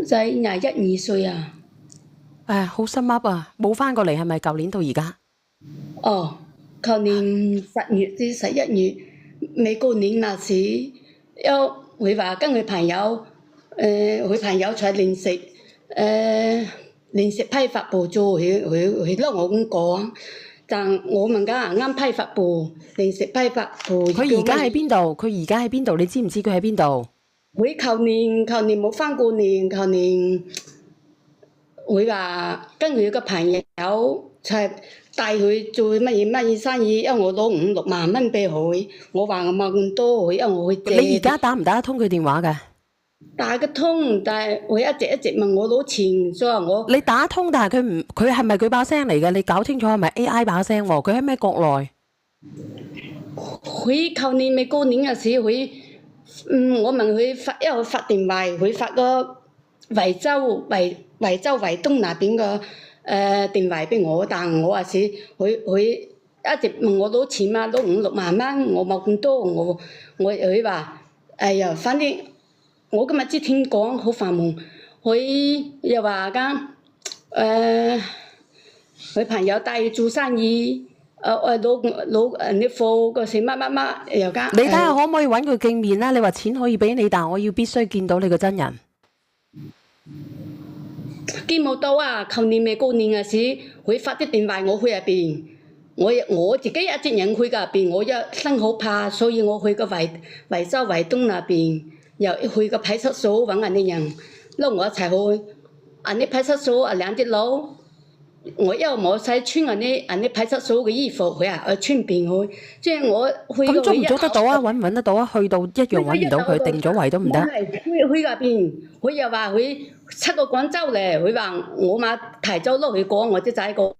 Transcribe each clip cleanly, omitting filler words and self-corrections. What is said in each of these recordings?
仔21、22歲啊。好心噏啊，冇翻過嚟係咪？舊年到而家？哦，舊年10月至11月未過年那時，佢話跟佢朋友，佢朋友在零食批發部做，佢撈我咁講，但我問家啱批發部零食批發部。佢而家喺邊度？佢而家喺邊度？你知唔知佢喺邊度？佢舊年冇翻過年，舊年佢話跟佢個朋友就係帶佢做乜嘢生意，因為我攞5、6萬蚊俾佢，我話我冇咁多，因為我去借。你而家打唔打得通佢電話㗎？打得通，但係佢一直問我攞錢，所以我你打通，但係佢係咪佢把聲嚟嘅？你搞清楚係咪 AI 把聲喎？佢喺咩國內？佢舊年未過年嘅時，我問佢因為佢發電話，佢發個惠州惠東那邊個電話俾我，但係我話是佢一直問我攞錢嘛，攞5、6萬蚊，我冇咁多，佢話哎呀，反正我今日先聽講好繁忙，佢又話間佢朋友帶佢做生意。攞啲貨個事乜又間。你睇下可唔可以揾佢見面啦？你話錢可以俾你，但我要必須見到你個真人。見冇到啊！舊年未過年嘅時，佢發啲電話我去入邊，我自己一直人去㗎入邊，我一身好怕，所以我去個惠州惠東那邊，又去個派出所揾人哋人，撈我一齊去，人哋派出所2隻佬。我因為冇使穿人哋派出所嘅衣服，佢穿便去，即係我去咁捉唔捉得到啊？揾唔揾得到啊？去到一樣揾唔到佢，定咗圍都唔得。去入邊，佢又話佢出個廣州嚟，佢話我嘛提早攞佢講，我啲仔講，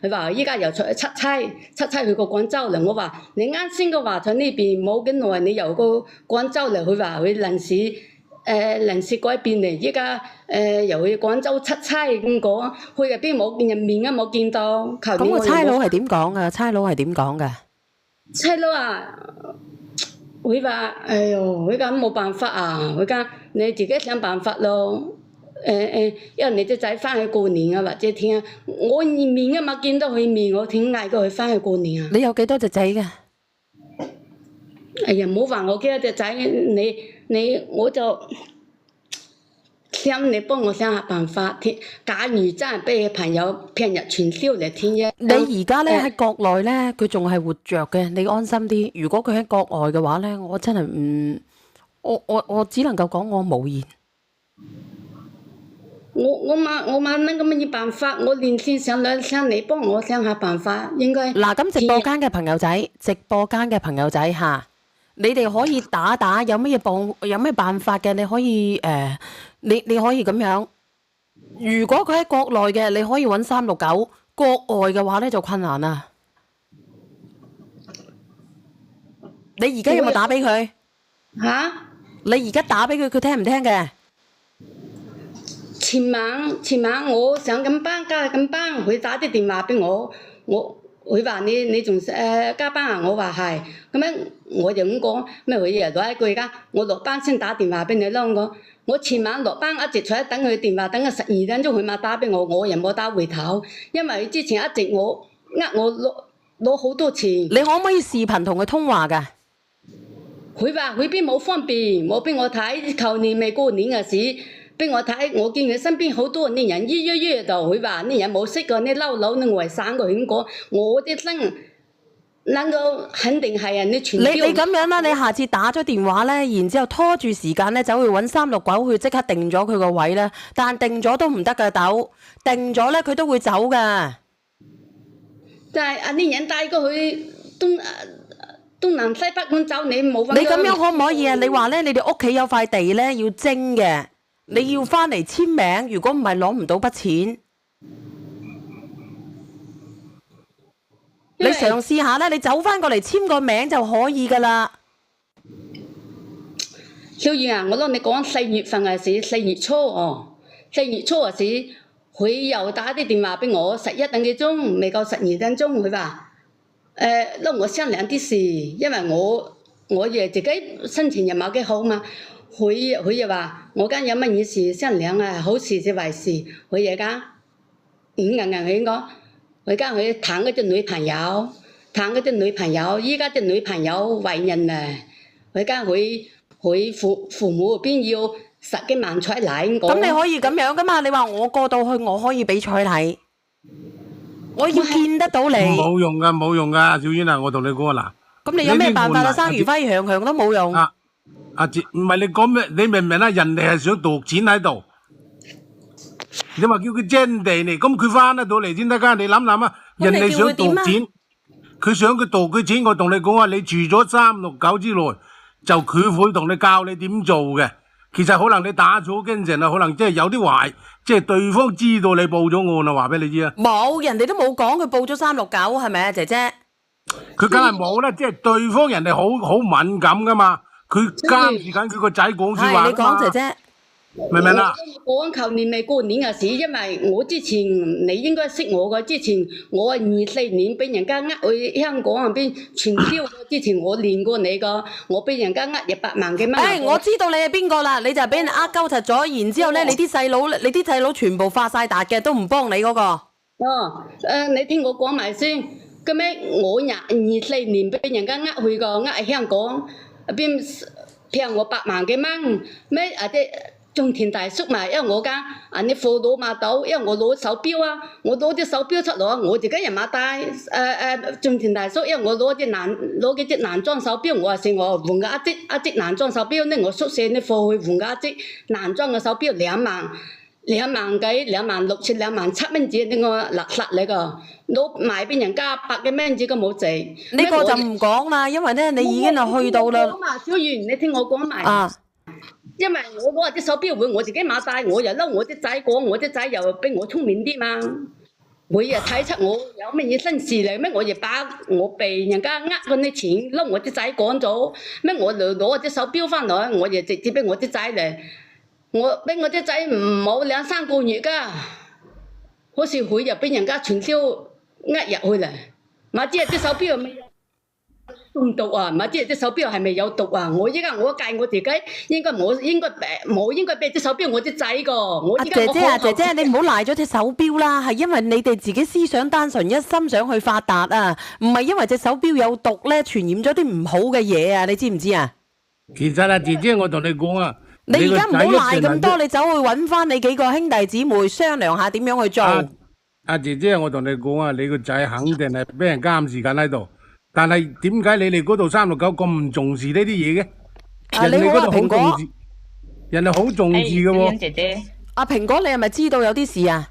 佢話依家又出差去個廣州嚟，我話你啱先嘅話喺呢邊冇幾耐，你由個廣州嚟，佢話佢臨時改變嚟，依家由去廣州出差咁講，去入邊冇見人面啊，冇見到。咁個差佬係點講啊？差佬係點講㗎？差佬啊，佢話：哎呦，佢講冇辦法啊，佢講你自己想辦法咯。因為你隻仔翻去過年啊，或者聽啊，我面啊嘛見到佢面，我點嗌過佢翻去過年啊？你有幾多隻仔㗎？哎呀，唔好話我幾多隻仔，我就想你幫我想下辦法。假如真係俾佢朋友平日傳銷嚟聽啫。你而家咧喺國內咧，佢仲係活着嘅，你安心啲。如果佢喺國外嘅話咧，我真係唔，我只能夠講我無言。我冇乜咁嘅辦法，我連線上兩聲，你幫我想下辦法，應該。嗱，咁直播間嘅朋友仔嚇，你哋可以打，有咩辦法嘅？你可以你可以咁樣。如果佢喺國內嘅，你可以揾369；國外嘅話咧就困難啦。你而家有冇打俾佢？嚇？你而家打俾佢，佢聽唔聽嘅？前晚我上緊班，佢打啲電話俾我，佢話你仲加班啊？我話係，咁樣我就咁講，咩佢又攞一句而家，我落班先打電話俾你咯。我前晚落班一直坐喺等佢電話，等咗12點鐘佢咪打俾我，我又冇打回頭，因為之前一直我攞好多錢。你可唔可以視頻同佢通話㗎？佢話佢邊冇方便，冇俾我睇，舊年未過年嘅事。俾我睇，我見佢身邊好多啲人約度，佢話啲人冇識過，啲撈佬啲外省個咁講，我啲真諗到肯定係人哋傳銷。你咁樣啦，你下次打咗電話咧，然之後拖住時間咧，走去揾369去即刻定咗佢個位咧，但定咗都唔得㗎，豆定咗咧佢都會走㗎。但係啲人帶過去東南西北咁走，你冇份。你咁樣可唔可以啊？你話咧，你哋屋企有塊地咧要徵嘅。你要翻嚟簽名，如果唔係攞唔到筆錢。你嘗試下啦，你走翻過嚟簽個名就可以噶啦。小燕啊，我同你講4月份嘅事，4月初4月初嘅事，佢又打啲電話俾我，11點幾鐘，未夠12點鐘，佢話撈我商量啲事，因為我亦自己心情又冇幾好嘛，佢又話。我家有乜嘢事商量啊，好事定壞事？佢而家硬佢講，佢而家佢談嗰啲女朋友，談嗰啲女朋友，依家啲女朋友懷孕啊，佢而家佢父母嗰邊要10幾萬出嚟咁你可以咁樣噶嘛？你話我過到去，我可以俾彩禮，我要見得到你。冇用噶，冇用噶，小婉啊，我同你講啊嗱。咁你有咩辦法啊？生如輝向向都冇用。阿姐，唔係你講咩？你明唔明啊？人哋係想度錢喺度，你話叫佢徵地嚟，咁佢翻得到嚟先得噶。你諗諗啊，人哋想度錢，佢想佢度佢錢，我同你講啊，你住咗369之內，就佢會同你教你點做嘅。其實可能你打咗驚成啊，可能即係有啲壞，即係對方知道你報咗案啊，話俾你知啊。冇，人哋都冇講佢報咗369，係咪啊，姐姐？佢梗係冇啦，即係對方人哋好敏感噶嘛。佢監視緊佢個仔講說話。係你講姐姐，明唔明啊？我求年未過年嘅事，因為我之前你應該識我嘅，之前我24年俾人家去香港入邊傳銷，之前我練過你個，我俾人家100萬幾蚊。我知道你係邊個啦，你就係俾人鳩柒咗，然之後咧，你啲細佬全部發晒達嘅，都唔幫你嗰個。你聽我講埋先，咁咩？我24年俾人家去個，香港。邊騙我8萬幾蚊咩？啲種田大叔嘛，因為我家你貨到買到，因為我攞手錶啊，我攞啲手錶出嚟，我自己人買戴種田大叔，因為我攞幾隻男裝手錶，我話算我換個一隻男裝手錶呢，我宿舍啲貨去換個一隻男裝嘅手錶2萬幾2萬6千2萬7蚊紙，呢個垃圾嚟個。攞賣俾人家100幾蚊紙都冇值，呢個就唔講啦，因為咧你已經係去到啦。小袁，你聽我講埋。因為我攞啲手錶會我自己買戴，我又嬲我啲仔講，我啲仔又比我聰明啲嘛。佢又睇出我有乜嘢新事嚟咩？我就把我被人家嗰啲錢嬲我啲仔講咗咩？我就攞隻手錶翻來，我就直接俾我啲仔嚟。我俾我啲仔唔冇2-3個月㗎，好似佢又俾人家傳銷。入去啦，唔知隻手錶係咪有中毒啊？唔知隻手錶係咪有毒啊？我計我自己應該俾隻手錶我啲仔個。姐姐，你唔好賴咗隻手錶啦，係因為你哋自己思想單純，一心想去發達啊，唔係因為隻手錶有毒咧，傳染咗啲唔好嘅嘢啊，你知唔知啊？其實啊，姐姐，我同你講啊，你而家唔好賴咁多，你走去揾翻你幾個兄弟姊妹商量下點樣去做。姐姐，我同你講啊，你個仔肯定係俾人監視緊喺度，但係點解你哋嗰度369咁唔重視呢啲嘢嘅？人哋嗰度好重視，人哋好重視嘅喎。姐姐，阿蘋果，你係咪知道有啲事啊？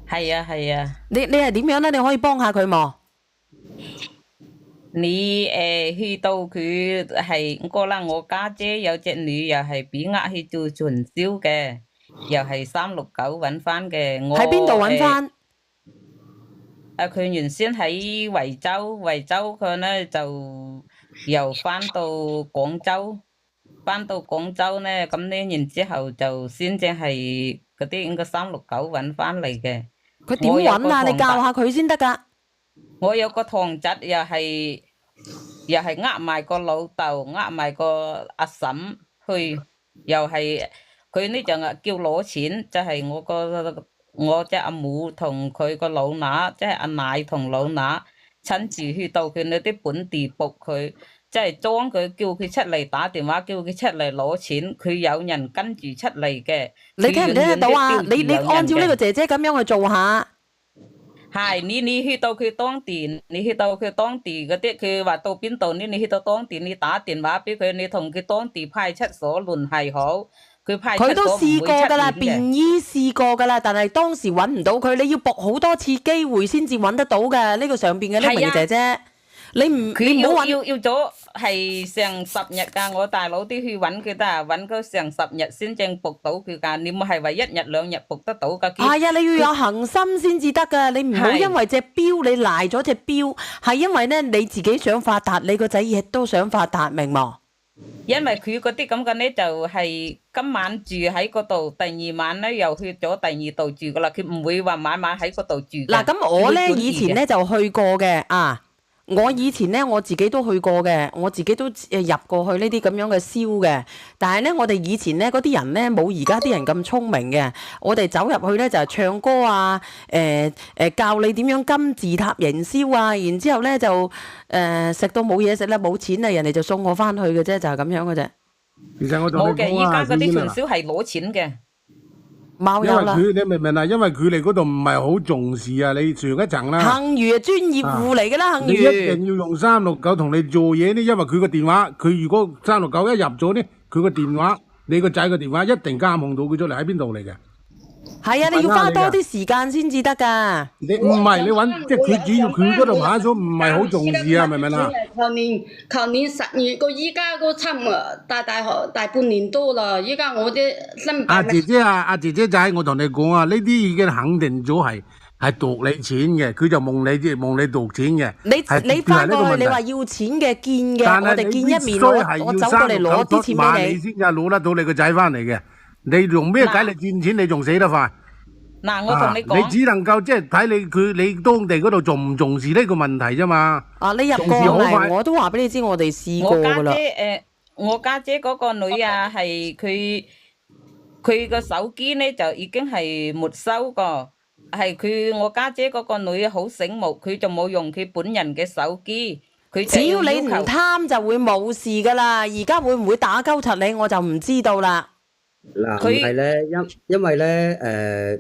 係啊係啊。你係點樣咧？你可以幫下佢冇？你去到佢係個啦，我家姐有隻女又係俾去做傳銷嘅，又係369揾翻嘅。我喺邊度揾翻？佢原先喺惠州佢咧就又翻到廣州咧，咁咧然之後就先正係嗰啲應該369揾翻嚟嘅。佢點揾啊？你教下佢先得噶。我有個堂侄又係埋個老豆，埋個阿嬸去，又係佢呢就叫攞錢，就係我隻阿母同佢個老乸，即係阿奶同老乸，親自去到佢嗰啲本地仆佢，即係裝佢叫佢出嚟打電話，叫佢出嚟攞錢，佢有人跟住出嚟嘅。你聽唔聽得到啊？你按照呢個姐姐咁樣去做下。係你去到佢當地，嗰啲，佢話到邊度呢？你去到當地，你打電話俾佢，你同佢當地派出所聯繫好。佢都試過噶啦，便衣試過噶啦，但係當時揾唔到佢，你要搏好多次機會先至揾得到嘅。呢個上邊嘅呢名姐姐，你唔好揾要咗係成10日噶，我大佬啲去揾佢得啊，揾佢成10日先正搏到佢噶，你唔係話1日2日搏得到噶。係啊，你要有恒心先至得噶，你唔好因為隻錶你賴咗隻錶，係因為咧你自己想發達，你個仔亦都想發達，明冇？因為佢嗰啲咁嘅咧，就係今晚住喺嗰度，第2晚咧又去咗第2度住噶啦，佢唔會話晚晚喺嗰度住。嗱，咁我咧以前咧就去過嘅啊，我以前咧我自己都去過嘅，我自己都入過去呢啲咁樣嘅燒嘅。但係咧，我哋以前咧嗰啲人咧冇而家啲人咁聰明嘅。我哋走入去咧就係唱歌啊，教你點樣金字塔營銷啊，然之後咧就食到冇嘢食啦，冇錢啦，人哋就送我翻去嘅啫，就係咁樣嘅啫。其實我同冇嘅，依你講啊，家嗰啲小娟啊，傳銷係攞錢嘅。冇有啦。你明唔明啊？因為佢哋嗰度唔係好重視啊，你上一層啦。幸如係專業戶嚟㗎啦，幸你一定如。要用369同你做嘢呢，因為佢個電話，佢如果369一入咗呢，佢個電話，你個仔個電話一定監控到佢出嚟喺邊度嚟嘅。係啊，你要花多啲時間先至得㗎。你唔係你揾，即係佢主要佢嗰度買咗唔係好重視啊，明唔明啊？舊年10月個依家都差唔多大半年多啦，依家我啲新阿姐姐啊，阿姐姐仔，我同你講啊，呢啲已經肯定咗係奪你錢嘅，佢就蒙你奪錢嘅。你翻過去，你話要錢嘅見嘅，我哋見一面，我走過嚟攞啲錢俾你。你先至攞得到你個仔翻嚟嘅。你用咩計嚟賺錢？你仲死得快。嗱，我同你你講，只能夠即係睇你當地嗰度重唔重視呢個問題啫嘛。啊，你入過重視好快嚟，我都話俾你知，我哋試過我家㗎啦。姐我家姐嗰個女啊，係佢個手機咧就已經係沒收過，係我家姐嗰個女好醒目，佢就冇用佢本人嘅手機，佢就只要你唔要求貪就會冇事㗎啦。而家會唔會打鳩柒你，我就唔知道啦。嗱，唔佢係咧，因為咧，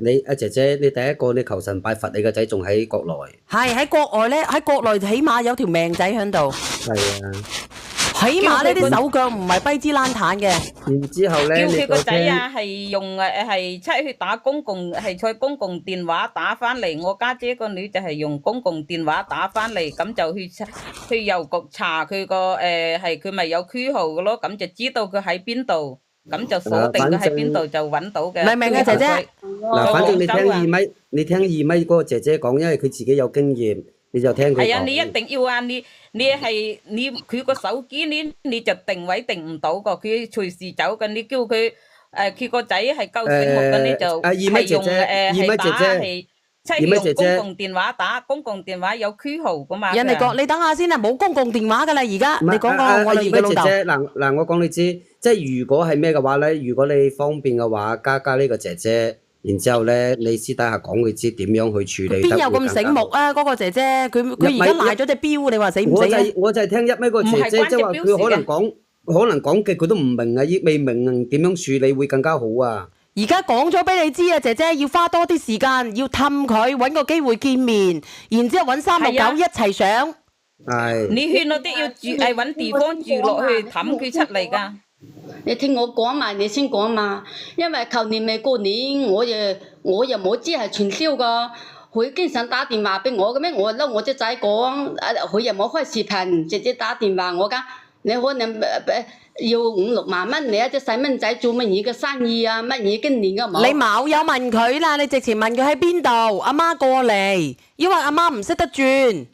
你阿姐姐，你第一個你求神拜佛，你個仔仲喺國內，係喺國外咧，喺國內起碼有條命仔喺度，係啊，起碼呢啲手腳唔係跛支爛彈嘅。然之後咧，叫佢個仔你啊，係用係出去打公共電話打翻嚟，我家姐個女就係用公共電話打翻嚟，咁就去郵局查佢個係佢咪有區號嘅咯，咁就知道佢喺邊度，咁就鎖定佢喺邊度就揾到嘅。明唔明啊，姐姐？嗱，反正你聽廣州啊二米，你聽二米嗰個姐姐講，因為佢自己有經驗，你就聽佢係啊，你一講。定要啊！佢個手機你就定位定唔到個，佢隨時走嘅。你叫佢佢個仔係夠醒目嘅，你就二米姐係用姐，二米係打姐姐，係即係二米姐姐用公共電話打，公共電話有區號噶嘛。人哋講你等下先啊，冇公共電話㗎啦，而家唔係你講啊講我哋嘅老豆。二米姐姐，嗱，我講你知，即係如果係咩嘅話咧，如果你方便嘅話，加呢個姐姐，然之後咧，你私底下講佢知點樣去處理。邊有咁醒目啊？嗰個姐姐，佢而家賴咗隻錶，你話死唔死啊？我就係聽一米個姐姐，即係話佢可能講嘅佢都唔明啊，亦未明點樣處理會更加好啊。而家講咗俾你知啊，姐姐要花多啲時間，要氹佢，揾個機會見面，然之後揾369一齊上。係。你勸嗰啲要住揾地方住落去氹佢出嚟㗎。你聽我講埋，你先講嘛。因為舊年未過年，我又冇知係傳銷噶。佢經常打電話俾我嘅咩？我嬲我隻仔講，佢又冇開視頻，直接打電話我講，你可能要5-6萬蚊，你一隻細蚊仔做乜嘢嘅生意啊？乜嘢經年嘅冇？你冇有問佢啦，你直情問佢喺邊度，阿媽過嚟，因為阿媽唔識得轉。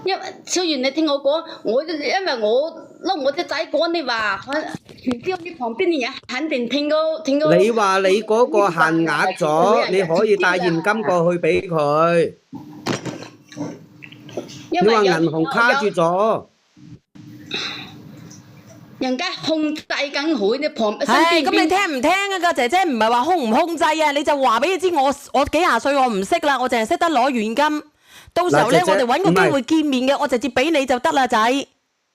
因為小袁，你聽我講，因為我嬲我隻仔講，你話傳銷啲旁邊啲人肯定聽到。你話你嗰個限額咗，你可以帶現金過去俾佢。你話銀行卡住咗。人家控制緊佢啲旁身唉，邊咁你聽唔聽啊？個姐姐唔係話控唔控制啊，你就話俾你知，我幾廿歲，我唔識啦，我淨係識得攞現金。到時候咧，嗱姐姐我哋揾個機會見面嘅，我直接俾你就得啦，仔。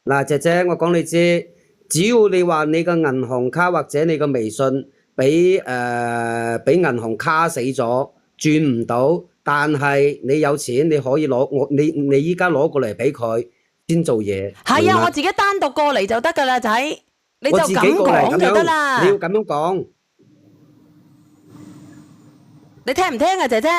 嗱，姐姐，我講你知，只要你話你個銀行卡或者你個微信俾銀行卡死咗，轉唔到，但係你有錢，你可以攞你依家攞過嚟俾佢先做嘢。係啊，我自己單獨過嚟就得噶啦，仔，你就我自己咁過嚟講就得啦。你要咁樣講。你聽唔聽啊，姐姐？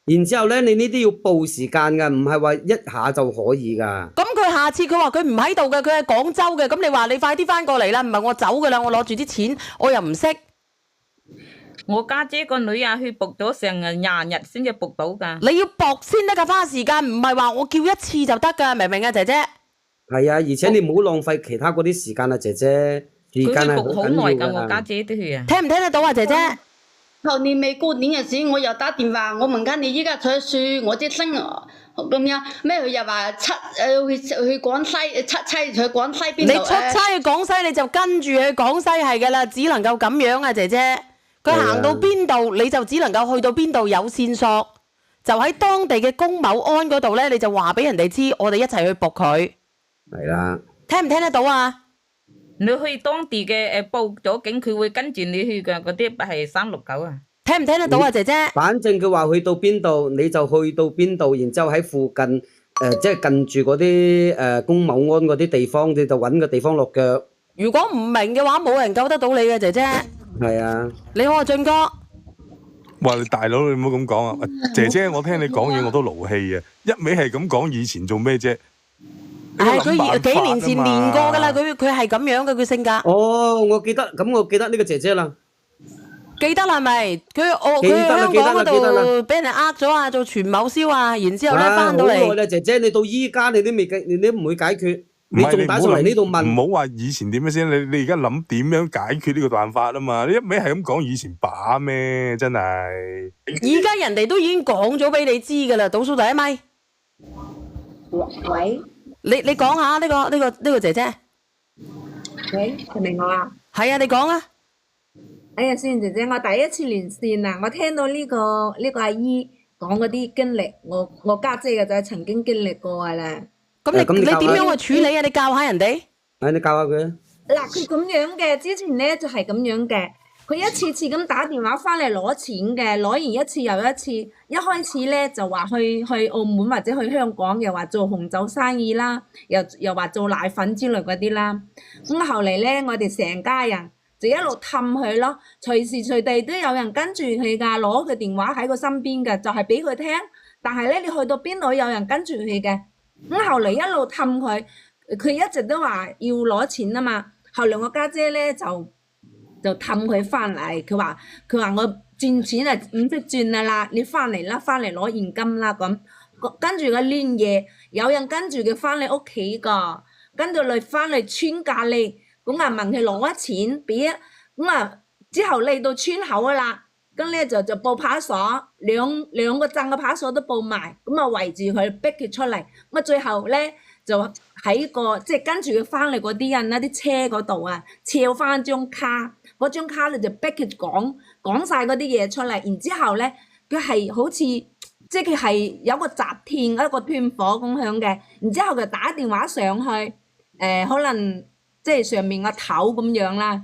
然之後咧，你呢啲要報時間噶，唔係話一下就可以噶。咁佢下次佢話佢唔喺度嘅，佢喺廣州嘅，咁你話你快啲翻過嚟啦，唔係我走噶啦，我攞住啲錢，我又唔識。我家姐個女啊，去搏咗成20日先至搏到㗎。你要搏先得噶，花時間，唔係話我叫一次就得噶，明唔明啊，姐姐？係啊，而且你唔好浪費其他嗰啲時間啊，姐姐。時間係好佢去搏好耐㗎，緊要㗎。我家姐都去啊。聽唔聽得到啊，姐姐？後年未過年嘅時，我又打電話，我問緊你依家出去住，我啲生咁樣咩？佢又話去廣西出差去廣西邊度？你出差去廣西你就跟住去廣西係㗎啦，只能夠咁樣啊，姐姐。佢行到邊度你就只能夠去到邊度有線索，就喺當地嘅公某安嗰度咧，你就話俾人哋知，我哋一齊去捕佢。係啦，聽唔聽得到啊？你去當地嘅報咗警，佢會跟住你去嘅，嗰啲係369啊。聽唔聽得到啊，姐姐？反正佢話去到邊度你就去到邊度，然之後喺附近即係近住嗰啲公某安嗰啲地方，你就揾個地方落腳。如果唔明嘅話，冇人救得到你嘅，姐姐。係啊，你好啊，俊哥。哇！大佬你唔好咁講啊！姐姐，我聽你講嘢我都勞氣啊！一味係咁講以前做咩啫？係佢幾年前練過㗎啦，佢係咁樣嘅佢性格。哦，我記得呢個姐姐啦。記得啦，係咪？佢記得啦香港嗰度俾人哋呃咗啊，做傳某銷啊，然之後咧翻到好耐嚟。啦，姐姐，你到依家你都唔會解決，你仲打上嚟呢度問？唔好話以前點樣先，你而家諗點樣解決呢個辦法啊嘛？你一味係咁講以前把咩？真係。而家人哋都已經講咗俾你知㗎啦，倒數第一咪。喂，你講下呢個姐姐。喂，係咪我啊？係啊，你講啊。哎呀，仙姐姐，我第一次連線啊！我聽到呢個阿姨講嗰啲經歷，我家姐嘅就曾經經歷過㗎啦。咁你點教下樣去處理啊？你教下人哋。你教下佢啊。嗱，佢咁樣嘅，之前咧就係咁樣嘅。佢一次次咁打電話翻嚟攞錢嘅，攞完一次又一次。一開始咧就話去澳門或者去香港，又話做紅酒生意啦，又話做奶粉之類嗰啲啦。咁後嚟咧，我哋成家人就一路氹佢咯，隨時隨地都有人跟住佢㗎，攞佢電話喺佢身邊嘅，就係俾佢聽。但係咧，你去到邊度有人跟住佢嘅。咁後嚟一路氹佢，佢一直都話要攞錢啊嘛。後嚟我家姐咧就氹佢翻嚟，佢話我轉錢啊唔識轉啊啦，你翻嚟啦，翻嚟攞現金啦咁。跟住個連夜有人跟住佢翻你屋企㗎，跟住嚟翻嚟村隔離。咁啊問佢攞錢俾，咁啊之後嚟到村口啊啦，咁咧就報派出所，兩個鎮嘅派出所都報埋，咁啊圍住佢逼佢出嚟，咁啊最後咧就喺個即係跟住佢翻嚟嗰啲人啦，啲車嗰度啊，抄翻張卡，嗰張卡咧就逼佢講晒嗰啲嘢出嚟，然之後咧佢係好似即係佢係有個集團一個團伙咁樣嘅，然之後佢打電話上去，可能。即係上面個頭咁樣啦，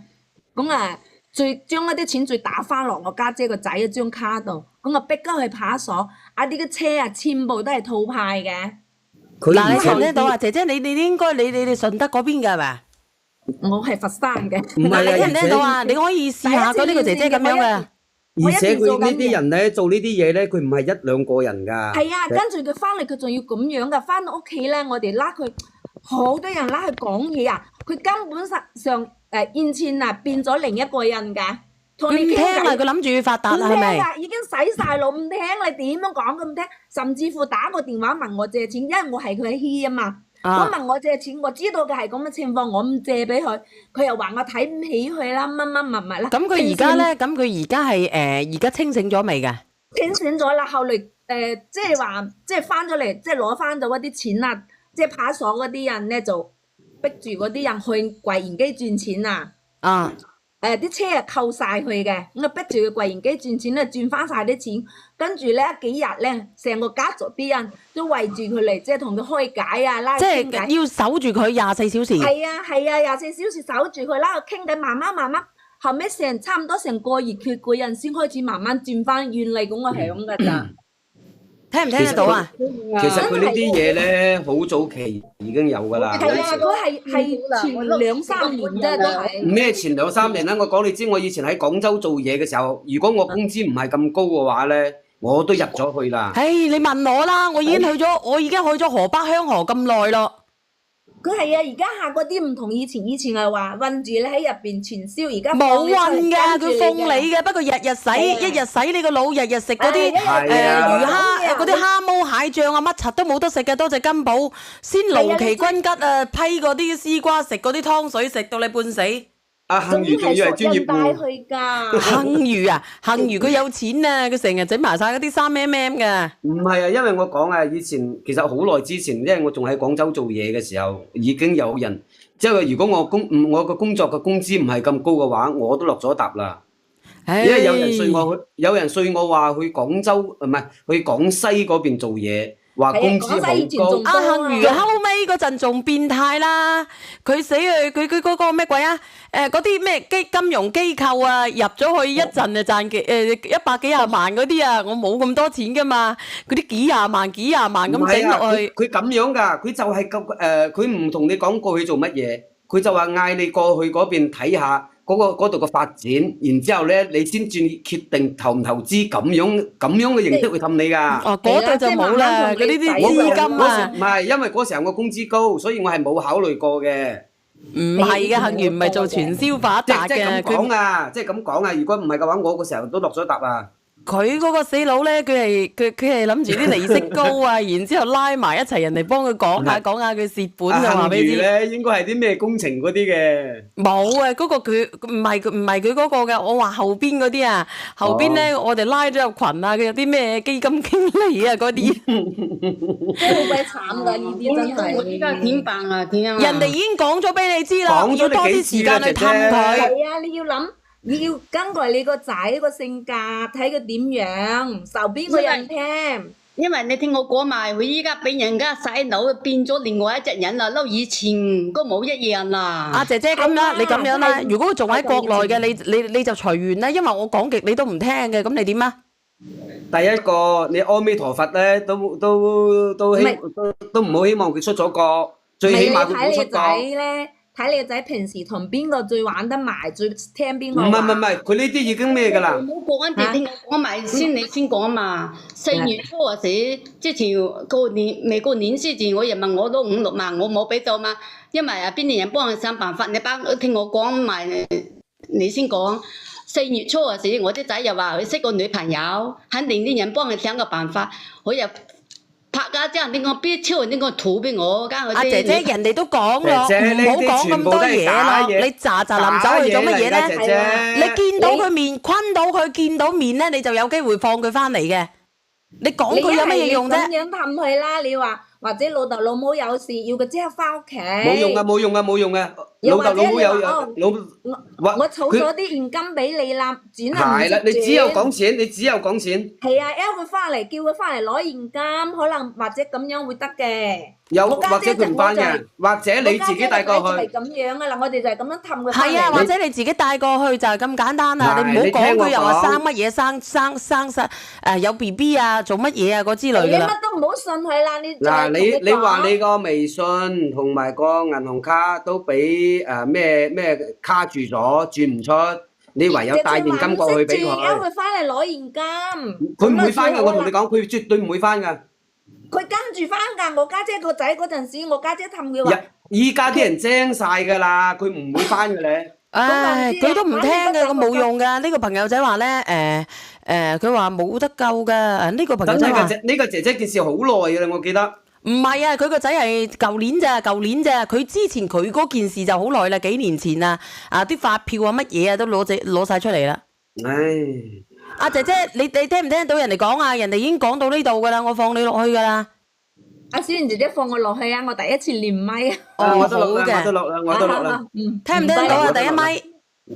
咁啊，將一啲錢再打翻落我家姐個仔一張卡度，咁啊逼咗去派出所，啲嘅車啊，全部都係套派嘅。嗱，你聽唔聽到啊？姐姐，你應該你順德嗰邊㗎係咪？我係佛山嘅。唔係啊，你聽唔聽到啊？你可以試下嗰呢個姐姐咁樣嘅。而且佢呢啲人咧做呢啲嘢咧，佢唔係一兩個人㗎。係啊，跟住佢翻嚟，佢仲要咁樣㗎。翻到屋企咧，我哋拉佢。好多人拉佢講嘢啊！佢根本上現前啊變咗另一個人㗎，同你傾偈。唔聽啦，佢諗住發達啦，係咪？已經洗晒腦，唔聽你點樣講佢唔聽，甚至乎打個電話問我借錢，因為我係佢阿兄啊嘛。我問我借錢，我知道嘅係咁嘅情況，我唔借俾佢，佢又話我睇唔起佢啦，乜物啦。咁佢而家咧，佢而家係而家清醒咗未㗎？清醒咗啦，後嚟即係話即係翻咗嚟，即係攞翻咗嗰啲錢啦。即係派出所嗰啲人咧，就逼住嗰啲人去櫃員機轉錢啊！啲車啊扣晒佢嘅，咁啊逼住佢櫃員機轉錢咧，轉翻晒啲錢。跟住咧幾日咧，成個家族啲人都圍住佢嚟，即係同佢開解啊，拉佢傾偈。即係要守住佢24小時。係啊，24小時守住佢，拉佢傾偈，慢慢。後尾差唔多成個月，佢個人先開始慢慢轉翻原嚟咁嘅響㗎咋。聽唔聽得到啊？其實佢呢啲嘢咧，好早期已經有㗎啦。係啊，佢係前2-3年啫，都係。咩前2-3年啦？我講你知，我以前喺廣州做嘢嘅時候，如果我工資唔係咁高嘅話咧，我都入咗去啦。你問我啦，我已經去咗河北香河咁耐咯。佢係啊，而家下嗰啲唔同以前係話韞住你喺入邊傳銷，而家冇韞㗎，佢奉你嘅，不過日日洗，一日洗你個腦，日日食嗰啲魚蝦嗰啲蝦毛蟹醬啊，乜柒都冇得食嘅，多謝金寶先勞其均吉啊，批嗰啲絲瓜食嗰啲湯水食到你半死。阿幸如仲要係專業帶戶，去㗎。幸如啊，幸如佢有錢啊，佢成日整埋晒嗰啲3mm嘅。唔係啊，因為我講啊，以前其實好耐之前，因為我仲喺廣州做嘢嘅時候，已經有人，即係如果我個工作嘅工資唔係咁高嘅話，我都落咗答啦。唉，因為有人說我話去廣州唔係去廣西嗰邊做嘢，話工資係啊廣西以前好仲高。阿幸如後尾嗰陣仲變態啦，佢死佢嗰個咩鬼啊？嗰啲咩金融機構啊，入咗去一陣就賺100幾廿萬嗰啲啊，我冇咁多錢噶嘛，嗰啲幾廿萬咁整唔係啊，落去。佢咁樣㗎，佢就係佢唔同你講過去做乜嘢，佢就話嗌你過去嗰邊睇下嗰度嘅發展，然之後咧你先至決定投唔投資，咁樣嘅形式去氹你㗎。哦，嗰度就冇啦，嗰啲啲資金啊，唔係，因為嗰時候我工資高，所以我係冇考慮過嘅。唔係嘅，幸如唔係做傳銷發達即係嘅，咁講啊，即係咁講啊。如果唔係嘅話，我嗰時候都落咗答啊。佢嗰個死佬咧，佢係諗住啲利息高啊，然之後拉埋一齊，人哋幫佢講下佢蝕本就話俾你知。幸如咧，應該係啲咩工程嗰啲嘅。冇啊，嗰個佢唔係佢嗰個嘅，我話後邊嗰啲啊，後邊咧我哋拉咗入群啊，佢有啲咩基金經理啊嗰啲，真係好鬼慘㗎，呢啲真我依家係。點辦啊？點啊？人哋已經講咗俾你知啦，講咗要多啲你幾次啦時間去氹姐姐佢。係啊，你要諗，你要根據你個仔個性格，睇佢點樣，受邊個人聽。因為你聽我講埋，佢依家俾人家洗腦，變咗另外一隻人啦，撈以前都冇一樣啦。阿姐姐咁啦，係啊你咁樣啦，係如果佢仲喺國內嘅，你就隨緣啦，因為我講極你都唔聽嘅，咁你點啊？第一個，你阿彌陀佛咧，都唔係唔好希望佢出咗國，最起碼佢唔好出睇你個仔國。咧，睇你個仔平時同邊個最玩得埋，最聽邊唔個話。係，佢呢啲已經咩㗎啦？唔好講，你聽我講埋先，你先講嘛。4月初嗰時，之前未過年之前，我又問我攞5、6萬，我冇俾到嘛。因為邊啲人幫我想辦法，你聽我講埋，你先講。4月初嗰時，我啲仔又話佢識個女朋友，肯定啲人幫佢想個辦法，佢又拍家之後，你講邊超人啲個圖俾我，加佢阿姐姐，人哋都講咯，姐姐唔好講咁多嘢咯。呢啲全部都係假嘢你喳臨走去做乜嘢打嘢嚟㗎姐咧？姐你見到佢面，昆到佢，見到面咧，你就有機會放佢翻嚟嘅。你講佢有乜嘢用啫？你咁樣氹佢啦，你話或者老豆老母有事要佢即刻翻屋企。冇用啊！又老豆老母有或者你話哦老我儲咗啲現金俾你啦，轉啊唔係啦，識你只有轉講錢，你只有講錢，係啊，叫佢翻嚟，叫佢翻嚟攞現金，可能或者咁樣會得嘅。有我家或者姐佢唔翻嘅，或者你自己帶過去。我家姐個仔就係咁樣噶啦，我哋就係咁樣氹佢翻係啊，嚟。或者你自己帶過去就係咁簡單啦。嗱你唔好講你聽我佢又話講生乜嘢，生有 BB 啊，做乜嘢啊嗰之類你噶啦。乜都唔好信佢啦，你就嗱，係同佢你話講你個微信同埋個銀行卡都俾咩卡住咗，轉唔出，你唯有帶現金過去俾叫佢。佢翻嚟攞現金。佢唔會翻㗎，我同你咁就講，佢絕對唔會翻㗎。佢跟住翻㗎，我家姐個仔嗰陣時，我家姐氹佢話。依家啲人精晒㗎啦，佢唔會翻㗎咧。唉，咁佢都唔聽嘅，咁咁冇用噶。呢個朋友仔話咧，佢話冇得救噶。呢個朋友仔話呢個姐姐件事好耐㗎啦，我記得。唔係啊，佢個仔係舊年咋。佢之前佢嗰件事就好耐啦，幾年前啊，啲發票啊乜嘢啊都攞晒出嚟啦。唉，阿姐姐，你聽唔聽得到人哋講啊？人哋已經講到呢度噶啦，我放你落去噶啦。阿小賢姐姐放我落去啊！我第一次連咪啊！哦，我都落啦，好嘅我都落啦，我都落啦。嗯，聽唔聽得到啊？唔該第一咪。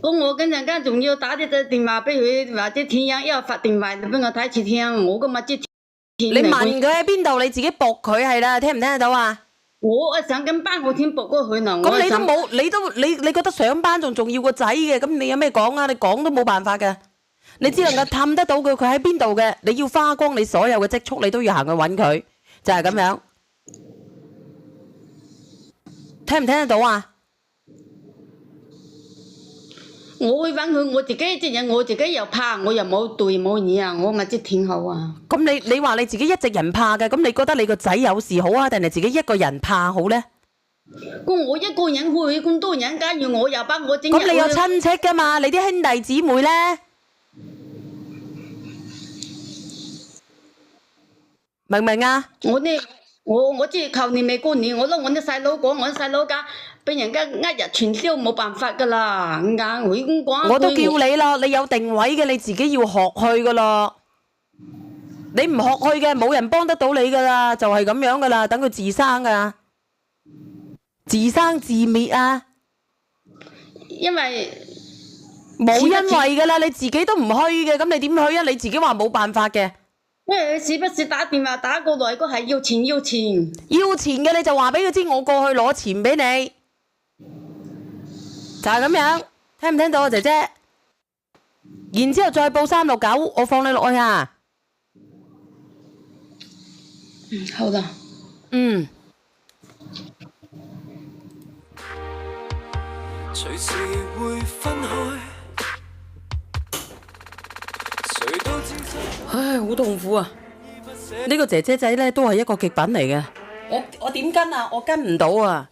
咁我跟陣間仲要打啲電話俾佢，或者聽音，因為發電話俾我睇次聽，我今日知你問佢喺邊度，你自己駁佢係啦，聽唔聽得到啊？我上緊班，我先駁過去嗱。咁你都冇，你覺得上班仲重要個仔嘅，咁你有咩講啊？你講都冇辦法嘅，你只能夠氹得到佢喺邊度嘅，你要花光你所有嘅積蓄，你都要行去揾佢，就係咁樣。聽唔聽得到啊？我會揾佢，我自己隻人，我自己又怕，我又冇對冇嘢啊，我咪知挺好啊。咁你話你自己一直人怕嘅，咁你覺得你個仔有事好啊，定係自己一個人怕好咧？咁我一個人去咁多人，假如我又把我整日咁你有親戚噶嘛？你啲兄弟姊妹咧，明唔明啊？我呢，我知求年未過年，我都我啲細佬講，我啲細佬家俾人家呃日傳銷冇辦法噶啦，硬會咁講。我都叫你啦，你有定位嘅，你自己要學去噶咯。你唔學去嘅，冇人幫得到你噶啦，就係咁樣噶啦，等佢自生噶，自生自滅啊！因為冇因為噶啦，你自己都唔去嘅，咁你點去啊？你自己話冇辦法嘅。因為佢時不時打電話打過來，個係要錢。要錢嘅你就話俾佢知，我過去攞錢俾你，就係咁樣，聽唔聽到啊，姐姐？然之後再報369，我放你落去啊。好啦。嗯。隨時會分開，誰都知唉，好痛苦啊！呢個姐姐仔咧都係一個極品嚟嘅。我點跟啊？我跟唔到啊！